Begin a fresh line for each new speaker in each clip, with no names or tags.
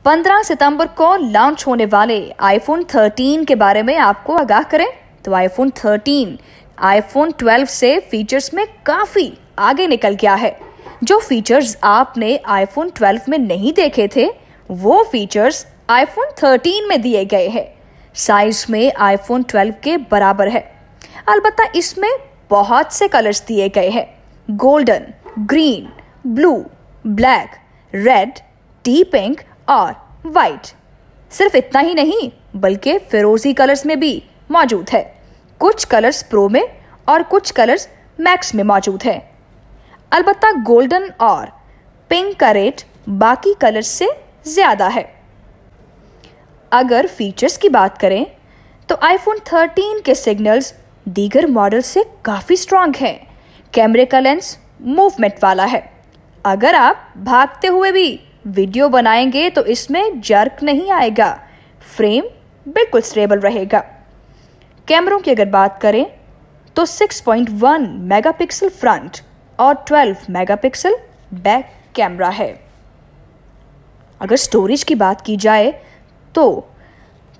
15 सितंबर को लॉन्च होने वाले आईफोन 13 के बारे में आपको आगाह करें तो आईफोन 13 आईफोन 12 से फीचर्स में काफ़ी आगे निकल गया है। जो फीचर्स आपने आईफोन 12 में नहीं देखे थे वो फीचर्स आईफोन 13 में दिए गए हैं। साइज में आईफोन 12 के बराबर है। अलबत्ता इसमें बहुत से कलर्स दिए गए हैं, golden, green, blue, black, red, deep pink और वाइट। सिर्फ इतना ही नहीं बल्कि फिरोजी कलर्स में भी मौजूद है। कुछ कलर्स प्रो में और कुछ कलर्स मैक्स में मौजूद है। अलबत्ता गोल्डन और पिंक का रेट बाकी कलर्स से ज़्यादा है। अगर फीचर्स की बात करें तो आईफोन 13 के सिग्नल्स दीगर मॉडल से काफ़ी स्ट्रांग हैं। कैमरे का लेंस मूवमेंट वाला है। अगर आप भागते हुए भी वीडियो बनाएंगे तो इसमें जर्क नहीं आएगा। फ्रेम बिल्कुल स्टेबल रहेगा। कैमरों की अगर बात करें तो 6.1 मेगापिक्सल फ्रंट और 12 मेगापिक्सल बैक कैमरा है। अगर स्टोरेज की बात की जाए तो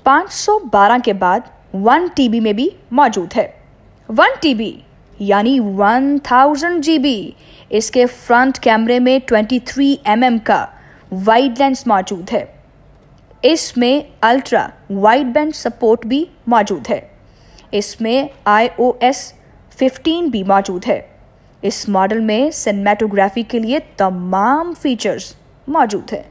512 के बाद 1 TB में भी मौजूद है। 1 TB यानी 1000 GB। इसके फ्रंट कैमरे में 23 mm का वाइड लेंस मौजूद है। इसमें अल्ट्रा वाइड बैंड सपोर्ट भी मौजूद है। इसमें iOS 15 भी मौजूद है। इस मॉडल में सिनेमैटोग्राफी के लिए तमाम फीचर्स मौजूद है।